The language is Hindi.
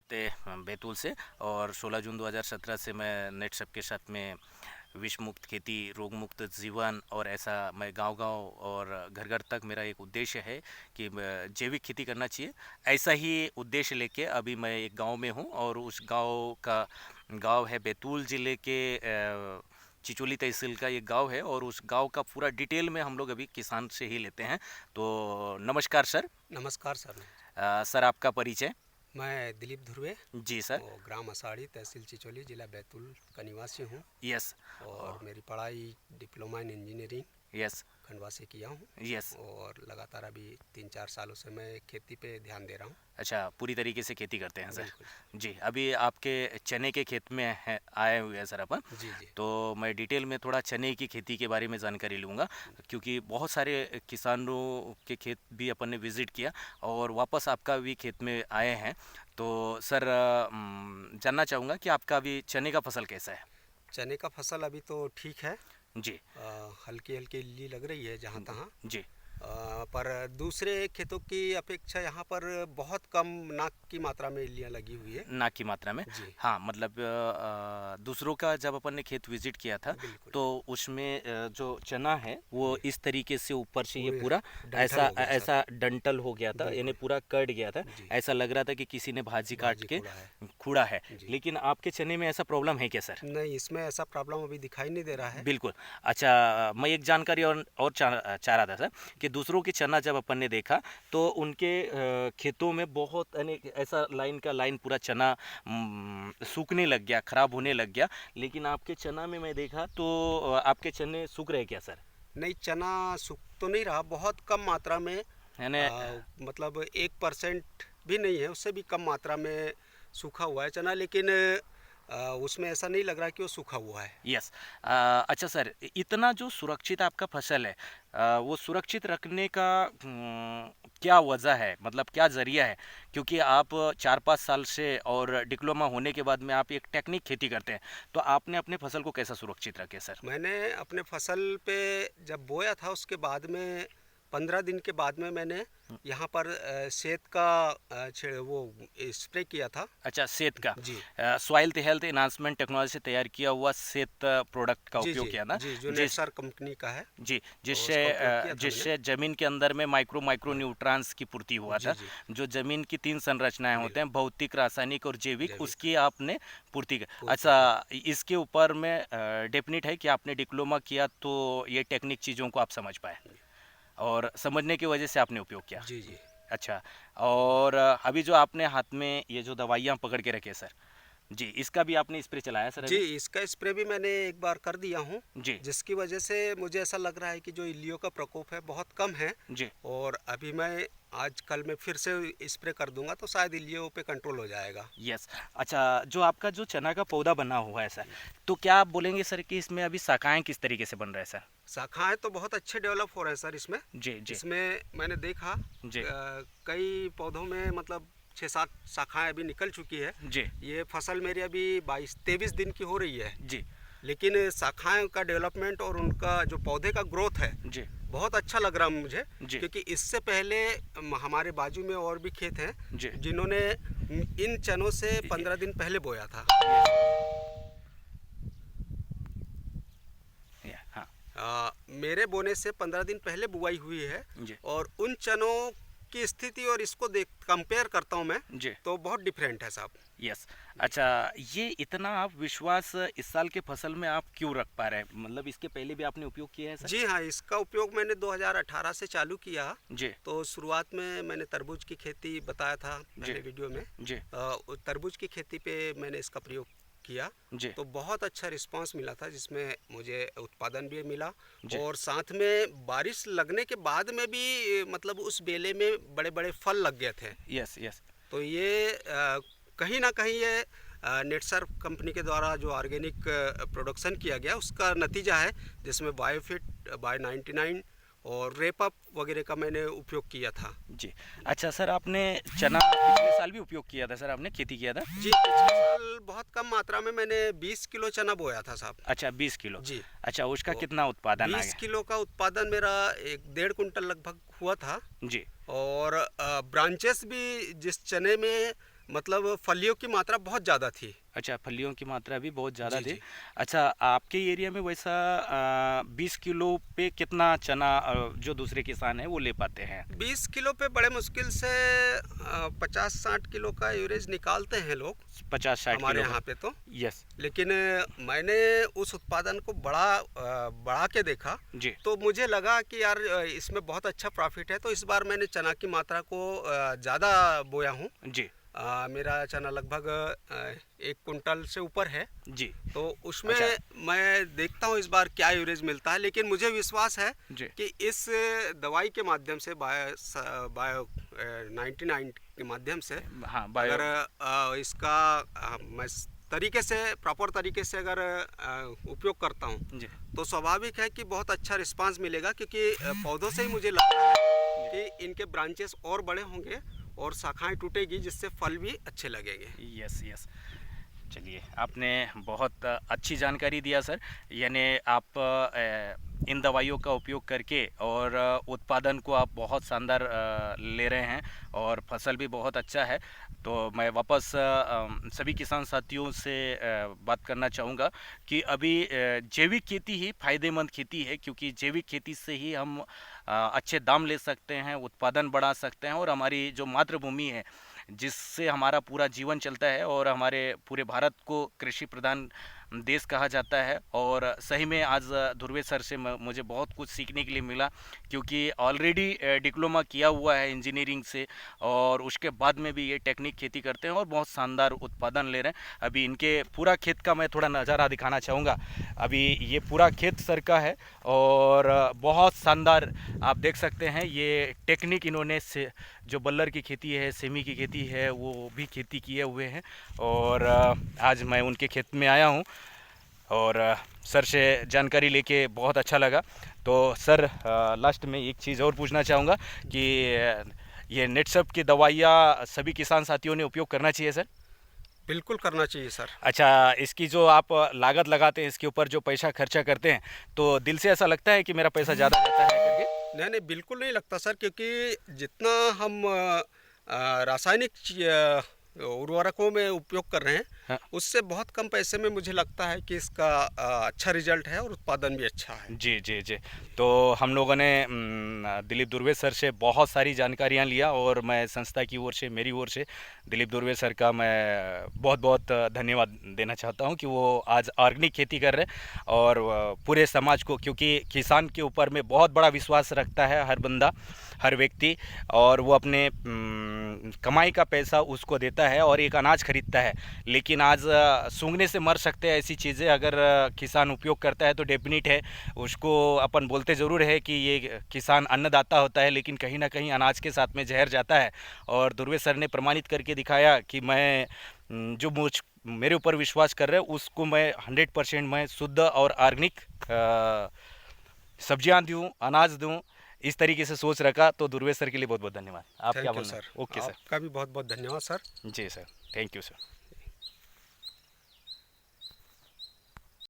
बैतूल से। और 16 जून 2017 से मैं नेटसप के साथ में विष मुक्त खेती, रोग मुक्त जीवन और ऐसा मैं गांव-गांव और घर-घर तक मेरा एक उद्देश्य है कि जैविक खेती करना चाहिए। ऐसा ही उद्देश्य लेके अभी मैं एक गांव में हूं और उस गांव है बैतूल ज़िले के चिचोली तहसील का ये गांव है और उस गांव का पूरा डिटेल में हम लोग अभी किसान से ही लेते हैं। तो नमस्कार सर। नमस्कार सर। सर आपका परिचय? मैं दिलीप धुर्वे जी सर। और ग्राम असाड़ी, तहसील चिचोली, जिला बैतूल का निवासी हूँ। यस। और मेरी पढ़ाई diploma in engineering yes. Khandwa से किया हूँ। यस। और लगातार अभी 3-4 सालों से मैं खेती पे ध्यान दे रहा हूँ। अच्छा, पूरी तरीके से खेती करते हैं सर। बिल्कुल। जी, अभी आपके चने के खेत में है आए हुए हैं सर अपन। जी जी। तो मैं डिटेल में थोड़ा चने की खेती के बारे में जानकारी लूँगा, क्योंकि बहुत सारे किसानों के खेत भी अपन ने विज़िट किया और वापस आपका भी खेत में आए हैं। तो सर जानना चाहूँगा कि आपका अभी चने का फसल कैसा है? चने का फसल अभी तो ठीक है। जी। हल्की हल्की इल्ली लग रही है जहाँ तहाँ। जी। पर दूसरे खेतों की अपेक्षा यहाँ पर बहुत कम नाक की मात्रा में इल्लियाँ लगी हुई है। नाक की मात्रा में? जी। हाँ, मतलब दूसरों का जब अपन ने खेत विज़िट किया था बिल्कुल। तो उसमें जो चना है वो जी। इस तरीके से ऊपर से ये पूरे पूरा डंठल हो गया ऐसा डंठल हो गया था, यानी बिल्कुल। पूरा कट गया था। जी। ऐसा लग रहा था कि किसी ने भाजी काट भाजी के कूड़ा है। खूड़ा है। जी। लेकिन आपके चने में ऐसा प्रॉब्लम है क्या सर? नहीं, इसमें ऐसा प्रॉब्लम अभी दिखाई नहीं दे रहा है। बिल्कुल। अच्छा, मैं एक जानकारी और चाह रहा था सर कि दूसरों के चना जब अपन ने देखा तो उनके खेतों में बहुत यानी ऐसा लाइन का लाइन पूरा चना सूखने लग गया, ख़राब होने लग गया। लेकिन आपके चना में मैं देखा तो आपके चने सूख रहे क्या सर? नहीं, चना सूख तो नहीं रहा, बहुत कम मात्रा में। यानी मतलब 1% भी नहीं है, उससे भी कम मात्रा में सूखा हुआ है चना। लेकिन उसमें ऐसा नहीं लग रहा कि वो सूखा हुआ है। यस। अच्छा सर, इतना जो सुरक्षित आपका फसल है, वो सुरक्षित रखने का क्या वजह है, मतलब क्या ज़रिया है? क्योंकि आप 4-5 साल से और डिप्लोमा होने के बाद में आप एक टेक्निक खेती करते हैं, तो आपने अपने फसल को कैसा सुरक्षित रखे सर? मैंने अपने फसल पे जब बोया था उसके बाद में 15 दिन के बाद में मैंने यहाँ पर सेत का वो स्प्रे किया था। अच्छा, सेत का जी सॉइल हेल्थ एनहांसमेंट टेक्नोलॉजी से तैयार किया हुआ सेत प्रोडक्ट का जी उपयोग जी किया था। जी, जो जिस नेटसर कंपनी का है। जी, तो उसका उपयोग किया था मैंने। जिससे ज़मीन के अंदर में माइक्रो हाँ। न्यूट्रॉन्स की पूर्ति हुआ जी था। जी। जो ज़मीन की 3 संरचनाएँ होते हैं, भौतिक, रासायनिक और जैविक, जैविक उसकी आपने पूर्ति क पूर्ति की। अच्छा, इसके ऊपर में डेफ़िनिट है कि आपने डिप्लोमा किया तो ये टेक्निक चीज़ों को आप समझ पाए और समझने की वजह से आपने उपयोग किया। जी जी अच्छा, और अभी जो आपने हाथ में ये जो दवाइयाँ पकड़ के रखे हैं सर, जी, इसका भी आपने स्प्रे चलाया सर जी। अभी? इसका स्प्रे भी मैंने एक बार कर दिया हूँ, जी। जिसकी वजह से मुझे ऐसा लग रहा है कि जो इल्लियों का प्रकोप है बहुत कम है। जी। और अभी मैं आज कल में फिर से स्प्रे कर दूंगा तो शायद इल्लियों पे कंट्रोल हो जाएगा। यस। अच्छा, जो आपका जो चना का पौधा बना हुआ है सर, तो क्या आप बोलेंगे सर कि इसमें अभी शाखाएँ किस तरीके से बन रहे हैं सर? शाखाएं तो बहुत अच्छे डेवलप हो रहे हैं सर इसमें। जी, जी। इसमें मैंने देखा जी। कई पौधों में मतलब 6-7 शाखाएं अभी निकल चुकी है। जी। ये फसल मेरी अभी 22-23 दिन की हो रही है। जी। लेकिन शाखाएं का डेवलपमेंट और उनका जो पौधे का ग्रोथ है जी। बहुत अच्छा लग रहा मुझे। जी। क्योंकि इससे पहले हमारे बाजू में और भी खेत हैं जी। जिन्होंने इन चनों से 15 दिन पहले बोया था। हाँ। मेरे बोने से 15 दिन पहले बुआई हुई है। जी। और उन चनों की स्थिति और इसको देख कंपेयर करता हूँ मैं, जी। तो बहुत डिफरेंट है साहब। यस। अच्छा, ये इतना आप विश्वास इस साल के फसल में आप क्यों रख पा रहे हैं? मतलब इसके पहले भी आपने उपयोग किया है सर? जी हाँ, इसका उपयोग मैंने 2018 से चालू किया। जी। तो शुरुआत में मैंने तरबूज की खेती बताया था जी। पहले वीडियो में। जी। तरबूज की खेती पे मैंने इसका प्रयोग किया। जी। तो बहुत अच्छा रिस्पांस मिला था, जिसमें मुझे उत्पादन भी मिला। जी। और साथ में बारिश लगने के बाद में भी मतलब उस बेले में बड़े बड़े फल लग गए थे। Yes, yes. तो ये कहीं ना कहीं ये नेटसर कंपनी के द्वारा जो ऑर्गेनिक प्रोडक्शन किया गया उसका नतीजा है, जिसमें बायोफिट, बायो 99 और रेपअप वगैरह का मैंने उपयोग किया था। जी। अच्छा सर, आपने चना पिछले साल भी उपयोग किया था सर, आपने खेती किया था? जी, पिछले साल बहुत कम मात्रा में मैंने 20 किलो चना बोया था साहब। अच्छा, 20 किलो। जी। अच्छा, उसका तो कितना उत्पादन आ 20 गया? किलो का उत्पादन मेरा 1-1.5 कुंटल लगभग हुआ था। जी। और ब्रांचेस भी जिस चने में मतलब फलियों की मात्रा बहुत ज़्यादा थी। अच्छा, फलियों की मात्रा भी बहुत ज़्यादा जी थी। जी। अच्छा, आपके एरिया में वैसा 20 किलो पे कितना चना जो दूसरे किसान हैं वो ले पाते हैं? 20 किलो पे बड़े मुश्किल से 50-60 किलो का एवरेज निकालते हैं लोग 50-60 हमारे किलो का? यहाँ पे तो। यस। लेकिन मैंने उस उत्पादन को बढ़ा के देखा, जी। तो मुझे लगा कि यार इसमें बहुत अच्छा प्रॉफिट है, तो इस बार मैंने चना की मात्रा को ज़्यादा बोया हूँ। जी। मेरा चना लगभग 1 कुंटल से ऊपर है। जी। तो उसमें अच्छा। मैं देखता हूँ इस बार क्या एवरेज मिलता है, लेकिन मुझे विश्वास है जी। कि इस दवाई के माध्यम से बायो 99 के माध्यम से हाँ, अगर बायो। इसका मैं तरीके से प्रॉपर तरीके से अगर उपयोग करता हूँ, जी। तो स्वाभाविक है कि बहुत अच्छा रिस्पांस मिलेगा, क्योंकि पौधों से ही मुझे लग रहा है कि इनके ब्रांचेस और बड़े होंगे और शाखाएं टूटेगी, जिससे फल भी अच्छे लगेंगे। Yes, yes. चलिए, आपने बहुत अच्छी जानकारी दिया सर। यानी आप इन दवाइयों का उपयोग करके और उत्पादन को आप बहुत शानदार ले रहे हैं और फसल भी बहुत अच्छा है। तो मैं वापस सभी किसान साथियों से बात करना चाहूँगा कि अभी जैविक खेती ही फ़ायदेमंद खेती है, क्योंकि जैविक खेती से ही हम अच्छे दाम ले सकते हैं, उत्पादन बढ़ा सकते हैं और हमारी जो मातृभूमि है, जिससे हमारा पूरा जीवन चलता है और हमारे पूरे भारत को कृषि प्रधान देश कहा जाता है। और सही में आज ध्रुवे सर से मुझे बहुत कुछ सीखने के लिए मिला, क्योंकि ऑलरेडी डिप्लोमा किया हुआ है इंजीनियरिंग से और उसके बाद में भी ये टेक्निक खेती करते हैं और बहुत शानदार उत्पादन ले रहे हैं। अभी इनके पूरा खेत का मैं थोड़ा नज़ारा दिखाना चाहूँगा। अभी ये पूरा खेत सर का है और बहुत शानदार आप देख सकते हैं। ये टेक्निक इन्होंने से जो बल्लर की खेती है, सेमी की खेती है, वो भी खेती किए हुए हैं और आज मैं उनके खेत में आया हूँ और सर से जानकारी लेके बहुत अच्छा लगा। तो सर, लास्ट में एक चीज़ और पूछना चाहूँगा कि ये नेटसप की दवाइयाँ सभी किसान साथियों ने उपयोग करना चाहिए सर? बिल्कुल करना चाहिए सर। अच्छा, इसकी जो आप लागत लगाते हैं, इसके ऊपर जो पैसा खर्चा करते हैं, तो दिल से ऐसा लगता है कि मेरा पैसा ज़्यादा जाता है करके? नहीं नहीं, बिल्कुल नहीं लगता सर, क्योंकि जितना हम रासायनिक उर्वरकों में उपयोग कर रहे हैं, हाँ। उससे बहुत कम पैसे में मुझे लगता है कि इसका अच्छा रिजल्ट है और उत्पादन भी अच्छा है। जी, जी, जी। तो हम लोगों ने दिलीप दुर्वे सर से बहुत सारी जानकारियाँ लिया और मैं संस्था की ओर से, मेरी ओर से दिलीप दुर्वे सर का मैं बहुत-बहुत धन्यवाद देना चाहता हूँ कि वो आज ऑर्गेनिक खेती कर रहे हैं और पूरे समाज को, क्योंकि किसान के ऊपर में बहुत बड़ा विश्वास रखता है हर बंदा, हर व्यक्ति, और वो अपने कमाई का पैसा उसको देता है और एक अनाज खरीदता है। लेकिन आज सूंघने से मर सकते हैं ऐसी चीज़ें अगर किसान उपयोग करता है तो डेफिनिट है उसको अपन बोलते ज़रूर है कि ये किसान अन्नदाता होता है, लेकिन कहीं ना कहीं अनाज के साथ में जहर जाता है। और दुर्वे सर ने प्रमाणित करके दिखाया कि मैं जो मेरे ऊपर विश्वास कर रहे हैं उसको मैं 100% मैं शुद्ध और ऑर्गेनिक सब्जियां दूँ, अनाज दूँ, इस तरीके से सोच रखा। तो दुर्वे सर के लिए बहुत बहुत धन्यवाद। आप क्या थैंक यू बोलना है? सर। Okay sir. आपका भी बहुत बहुत धन्यवाद सर। जी सर, थैंक यू सर।